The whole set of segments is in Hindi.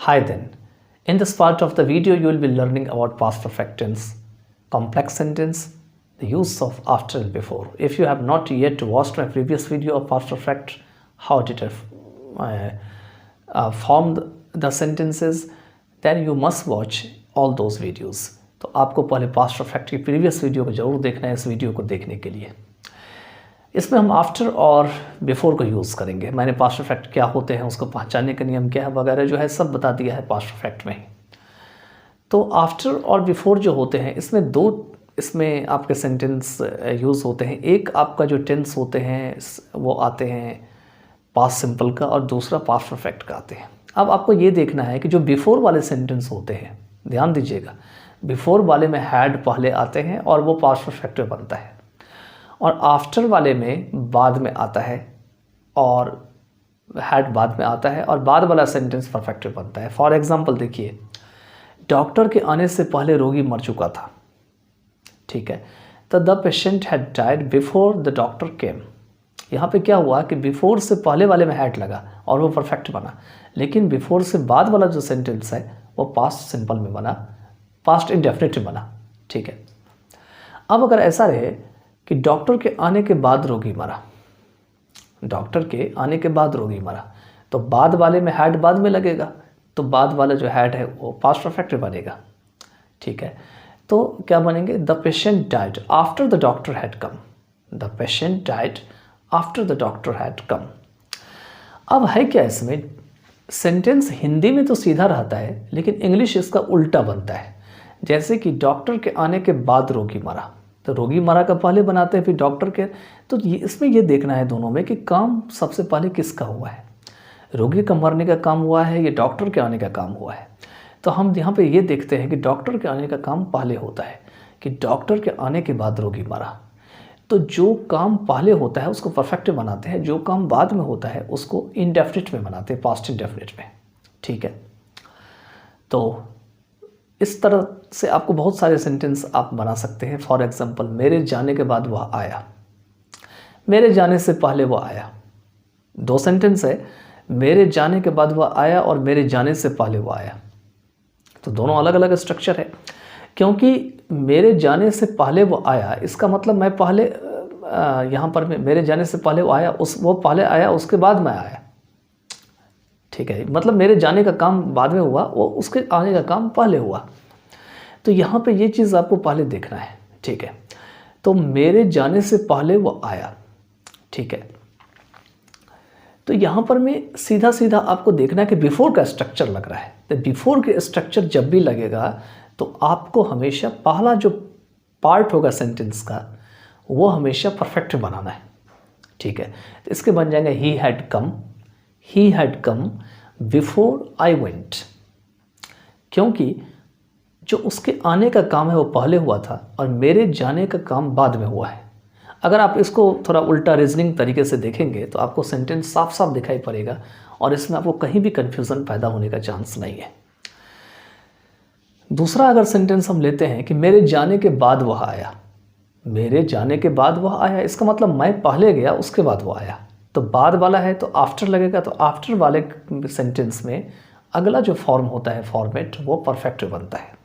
Hi then. In this part of the video, you will be learning about past perfect tense, complex sentence, the use of after and before. If you have not yet watched my previous video of past perfect, how did I form the sentences, then you must watch all those videos. तो आपको पहले पास्ट परफेक्ट की प्रीवियस वीडियो को ज़रूर देखना है इस वीडियो को देखने के लिए। इसमें हम आफ्टर और बिफोर को यूज़ करेंगे। मैंने पास्ट परफेक्ट क्या होते हैं, उसको पहचानने का नियम क्या है वगैरह जो है सब बता दिया है पास्ट परफेक्ट में ही। तो आफ्टर और बिफोर जो होते हैं इसमें आपके सेंटेंस यूज़ होते हैं। एक आपका जो टेंस होते हैं वो आते हैं पास्ट सिंपल का और दूसरा पास्ट परफेक्ट का आते हैं। अब आपको ये देखना है कि जो बिफोर वाले सेंटेंस होते हैं, ध्यान दीजिएगा, बिफोर वाले में हैड पहले आते हैं और वो पास्ट परफेक्ट में बनता है, और आफ्टर वाले में बाद में आता है और हैड बाद में आता है और बाद वाला सेंटेंस परफेक्ट में बनता है। फॉर एग्जांपल देखिए, डॉक्टर के आने से पहले रोगी मर चुका था, ठीक है, तो the patient had died before the doctor केम। यहाँ पे क्या हुआ कि बिफोर से पहले वाले में हैड लगा और वो परफेक्ट बना, लेकिन बिफोर से बाद वाला जो सेंटेंस है वो पास्ट सिंपल में बना, पास्ट इंडेफिनिट में बना, ठीक है। अब अगर ऐसा रहे कि डॉक्टर के आने के बाद रोगी मरा, डॉक्टर के आने के बाद रोगी मरा, तो बाद वाले में हैड बाद में लगेगा, तो बाद वाला जो हैड है वो पास्ट परफेक्ट में बनेगा, ठीक है। तो क्या बनेंगे, the patient died after the doctor had come, the patient died after the doctor had come. अब है क्या, इसमें सेंटेंस हिंदी में तो सीधा रहता है लेकिन इंग्लिश इसका उल्टा बनता है। जैसे कि डॉक्टर के आने के बाद रोगी मरा, तो रोगी मरा का पहले बनाते हैं फिर डॉक्टर के, तो इसमें ये देखना है दोनों में कि काम सबसे पहले किसका हुआ है, रोगी का मरने का काम हुआ है या डॉक्टर के आने का काम हुआ है। तो हम यहाँ पे ये देखते हैं कि डॉक्टर के आने का काम पहले होता है, कि डॉक्टर के आने के बाद रोगी मरा। तो जो काम पहले होता है उसको परफेक्ट में बनाते हैं, जो काम बाद में होता है उसको इंडेफिनिट में बनाते हैं, पास्ट इंडेफिनिट में, ठीक है। तो इस तरह से आपको बहुत सारे सेंटेंस आप बना सकते हैं। फॉर एग्जांपल, मेरे जाने के बाद वह आया, मेरे जाने से पहले वह आया, दो सेंटेंस है, मेरे जाने के बाद वह आया और मेरे जाने से पहले वह आया, तो दोनों अलग अलग स्ट्रक्चर है। क्योंकि मेरे जाने से पहले वो आया, इसका मतलब मैं पहले यहाँ पर मेरे जाने से पहले वो आया, वो पहले आया उसके बाद मैं आया, ठीक है, मतलब मेरे जाने का काम बाद में हुआ, वो उसके आने का काम पहले हुआ। तो यहाँ पे ये चीज़ आपको पहले देखना है, ठीक है। तो मेरे जाने से पहले वो आया, ठीक है। तो यहाँ पर मैं सीधा सीधा आपको देखना है कि बिफोर का स्ट्रक्चर लग रहा है, तो बिफोर के स्ट्रक्चर जब भी लगेगा तो आपको हमेशा पहला जो पार्ट होगा सेंटेंस का वो हमेशा परफेक्ट बनाना है, ठीक है। तो इसके बन जाएंगे he had come before I went, क्योंकि जो उसके आने का काम है वो पहले हुआ था और मेरे जाने का काम बाद में हुआ है। अगर आप इसको थोड़ा उल्टा रीजनिंग तरीके से देखेंगे तो आपको सेंटेंस साफ साफ दिखाई पड़ेगा और इसमें आपको कहीं भी कन्फ्यूज़न पैदा होने का चांस नहीं है। दूसरा अगर सेंटेंस हम लेते हैं कि मेरे जाने के बाद वह आया, मेरे जाने के बाद वह आया, इसका मतलब मैं पहले गया उसके बाद वो आया, तो बाद वाला है तो आफ्टर लगेगा, तो आफ्टर वाले सेंटेंस में अगला जो फॉर्म होता है फॉर्मेट वो परफेक्ट बनता है।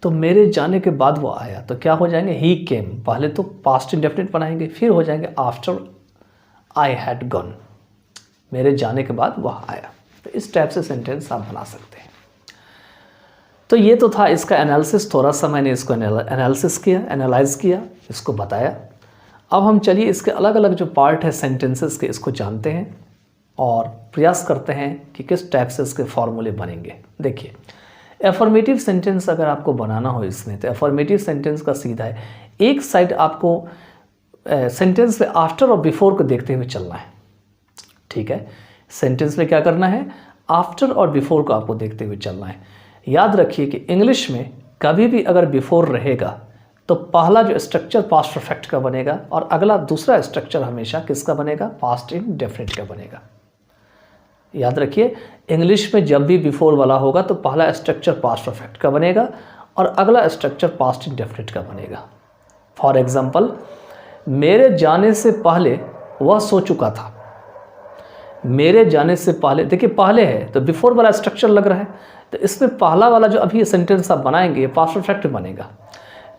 तो मेरे जाने के बाद वो आया तो क्या हो जाएंगे, ही केम, पहले तो पास्ट इंडेफिनिट बनाएंगे, फिर हो जाएंगे आफ्टर आई हैड गॉन, मेरे जाने के बाद वह आया। तो इस टाइप से सेंटेंस आप बना सकते हैं। तो ये तो था इसका एनालिसिस, थोड़ा सा मैंने इसको एनालाइज किया, इसको बताया। अब हम चलिए इसके अलग अलग जो पार्ट है सेंटेंसेस के, इसको जानते हैं और प्रयास करते हैं कि किस टाइप से इसके फॉर्मूले बनेंगे। देखिए, एफर्मेटिव सेंटेंस अगर आपको बनाना हो इसमें, तो एफर्मेटिव सेंटेंस का सीधा है, एक साइड आपको सेंटेंस में आफ्टर और बिफोर को देखते हुए चलना है, ठीक है। सेंटेंस में क्या करना है, आफ्टर और बिफोर को आपको देखते हुए चलना है। याद रखिए कि इंग्लिश में कभी भी अगर बिफोर रहेगा तो पहला जो स्ट्रक्चर पास्ट परफेक्ट का बनेगा और अगला दूसरा स्ट्रक्चर हमेशा किसका बनेगा, पास्ट इंडेफिनिट का बनेगा। याद रखिए, इंग्लिश में जब भी बिफोर वाला होगा तो पहला स्ट्रक्चर पास्ट परफेक्ट का बनेगा और अगला स्ट्रक्चर पास्ट इंडेफिनिट का बनेगा। फॉर एग्जाम्पल, मेरे जाने से पहले वह सो चुका था, मेरे जाने से पहले, देखिए पहले है तो बिफोर वाला स्ट्रक्चर लग रहा है, तो इसमें पहला वाला जो अभी ये सेंटेंस आप बनाएंगे ये पास्ट परफेक्ट बनेगा,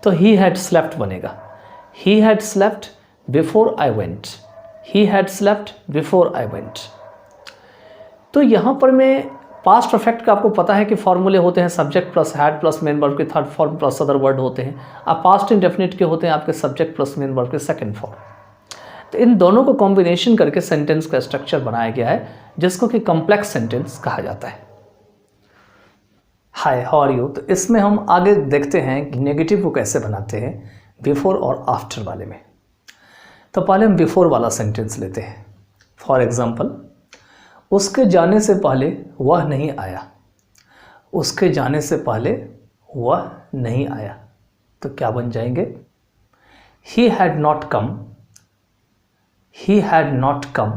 तो ही हैड स्लेप्ट बनेगा। He had slept before I went, he had slept before I went. तो यहाँ पर मैं पास्ट परफेक्ट का आपको पता है कि फॉर्मूले होते हैं subject plus had plus main verb के third form plus other word होते हैं। अब पास्ट इंडेफिनिट के होते हैं आपके सब्जेक्ट प्लस मेन वर्ब के सेकंड फॉर्म। तो इन दोनों को कॉम्बिनेशन करके सेंटेंस का स्ट्रक्चर बनाया गया है जिसको कि कॉम्प्लेक्स सेंटेंस कहा जाता है। Hi how are you. तो इसमें हम आगे देखते हैं कि नेगेटिव को कैसे बनाते हैं बिफोर और आफ्टर वाले में। तो पहले हम बिफोर वाला सेंटेंस लेते हैं। फॉर एग्जाम्पल, उसके जाने से पहले वह नहीं आया। उसके जाने से पहले वह नहीं आया, तो क्या बन जाएंगे? He had not come, he had not come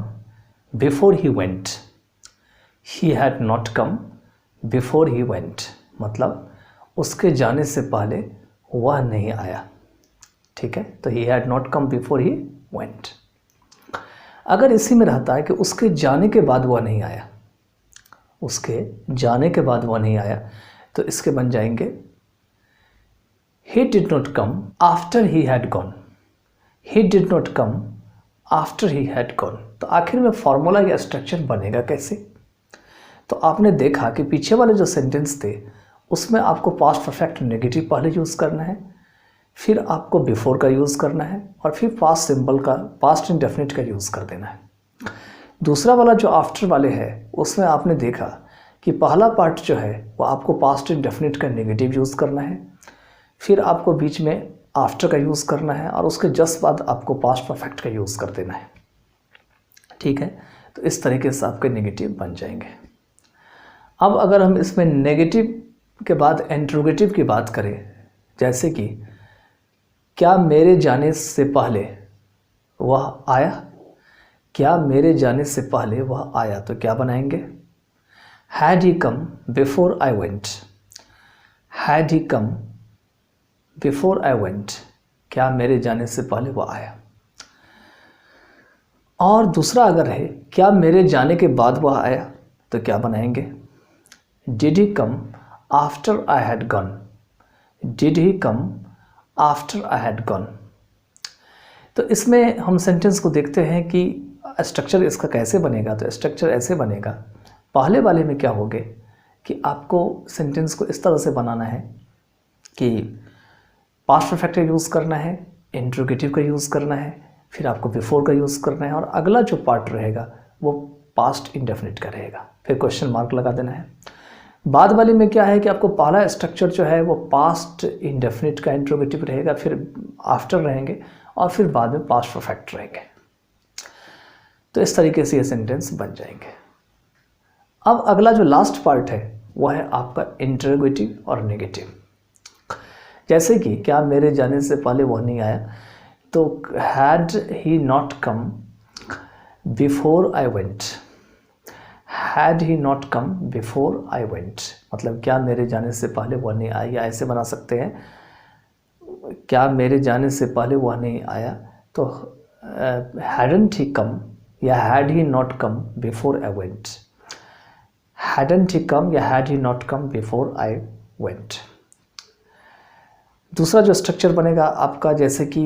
before he went, he had not come before he went, मतलब उसके जाने से पहले वह नहीं आया। ठीक है, तो he had not come before he went। अगर इसी में रहता है कि उसके जाने के बाद वह नहीं आया, उसके जाने के बाद वह नहीं आया, तो इसके बन जाएंगे he did not come after he had gone, he did not come after he had gone. तो आखिर में फॉर्मूला या स्ट्रक्चर बनेगा कैसे? तो आपने देखा कि पीछे वाले जो सेंटेंस थे उसमें आपको पास्ट परफेक्ट नेगेटिव पहले यूज़ करना है, फिर आपको बिफोर का यूज़ करना है, और फिर पास्ट सिंबल का, पास्ट इंडेफिनिट का यूज़ कर देना है। दूसरा वाला जो आफ्टर वाले है उसमें आपने देखा कि पहला पार्ट जो है वो आपको पास्ट इंडेफिनिट का नेगेटिव यूज़ करना है, फिर आपको बीच में आफ्टर का यूज़ करना है, और उसके जस्ट बाद आपको पास्ट परफेक्ट का यूज़ कर देना है। ठीक है, तो इस तरीके से आपके नेगेटिव बन जाएंगे। अब अगर हम इसमें नेगेटिव के बाद इंट्रोगेटिव की बात करें, जैसे कि क्या मेरे जाने से पहले वह आया, क्या मेरे जाने से पहले वह आया, तो क्या बनाएंगे? Had he come before I went, had he come before I went, क्या मेरे जाने से पहले वो आया। और दूसरा अगर है क्या मेरे जाने के बाद वह आया, तो क्या बनाएंगे? Did he come after I had gone, did he come after I had gone. तो इसमें हम सेंटेंस को देखते हैं कि स्ट्रक्चर इसका कैसे बनेगा। तो स्ट्रक्चर ऐसे बनेगा, पहले वाले में क्या होगे कि आपको सेंटेंस को इस तरह से बनाना है कि पास्ट परफेक्ट का यूज़ करना है, इंट्रोगेटिव का यूज़ करना है, फिर आपको बिफोर का यूज़ करना है, और अगला जो पार्ट रहेगा वो पास्ट इंडेफिनिट का रहेगा, फिर क्वेश्चन मार्क लगा देना है। बाद वाले में क्या है कि आपको पहला स्ट्रक्चर जो है वो पास्ट इंडेफिनिट का इंट्रोगेटिव रहेगा, फिर आफ्टर रहेंगे, और फिर बाद में पास्ट परफेक्ट रहेंगे। तो इस तरीके से ये सेंटेंस बन जाएंगे। अब अगला जो लास्ट पार्ट है वो है आपका इंट्रोगेटिव और नेगेटिव। जैसे कि क्या मेरे जाने से पहले वह नहीं आया, तो had he not come before I went, had he not come before I went, मतलब क्या मेरे जाने से पहले वह नहीं आया। या ऐसे बना सकते हैं, क्या मेरे जाने से पहले वह नहीं आया, तो हैडंट ही कम या had he not come before I went, hadn't he come या had he not come before I went. दूसरा जो स्ट्रक्चर बनेगा आपका, जैसे कि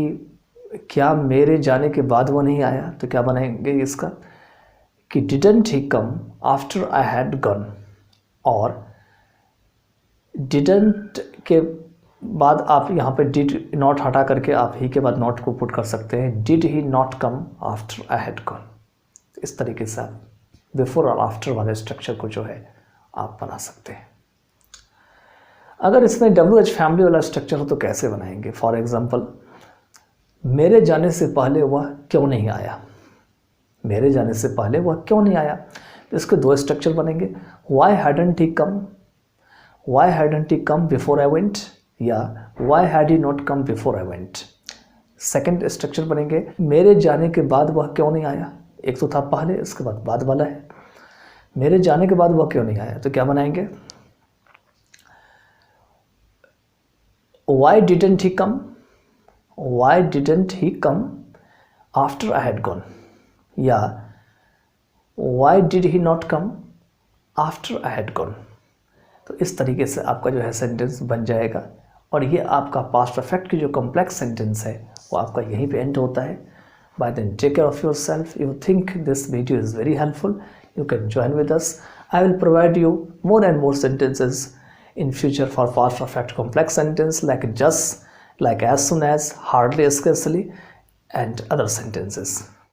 क्या मेरे जाने के बाद वो नहीं आया, तो क्या बनाएंगे इसका कि didn't he come after I had gone, और डिडंट के बाद आप यहाँ पे डिड नॉट हटा करके आप ही के बाद नॉट को पुट कर सकते हैं, did he not come after I had gone. इस तरीके से आप बिफोर और आफ्टर वाले स्ट्रक्चर को जो है आप बना सकते हैं। अगर इसमें WH फैमिली वाला स्ट्रक्चर हो तो कैसे बनाएंगे? फॉर एग्जांपल, मेरे जाने से पहले वह क्यों नहीं आया, मेरे जाने से पहले वह क्यों नहीं आया, तो इसके दो स्ट्रक्चर बनेंगे। Why hadn't he come, why hadn't he come before I went, या why had he not come before I went. Second structure बनेंगे, मेरे जाने के बाद वह क्यों नहीं आया, एक तो था पहले, इसके बाद वाला है, मेरे जाने के बाद वह क्यों नहीं आया, तो क्या बनाएंगे? Why didn't he come? Why didn't he come after I had gone? या why did he not come after I had gone. तो इस तरीके से आपका जो है सेंटेंस बन जाएगा और ये आपका पास्ट परफेक्ट की जो कॉम्प्लेक्स सेंटेंस है वो आपका यहीं पे एंड होता है। Bye then take care of yourself. You think this video is very helpful, you can join with us. I will provide you more and more sentences in future for past perfect complex sentence like just, like as soon as, hardly, especially and other sentences.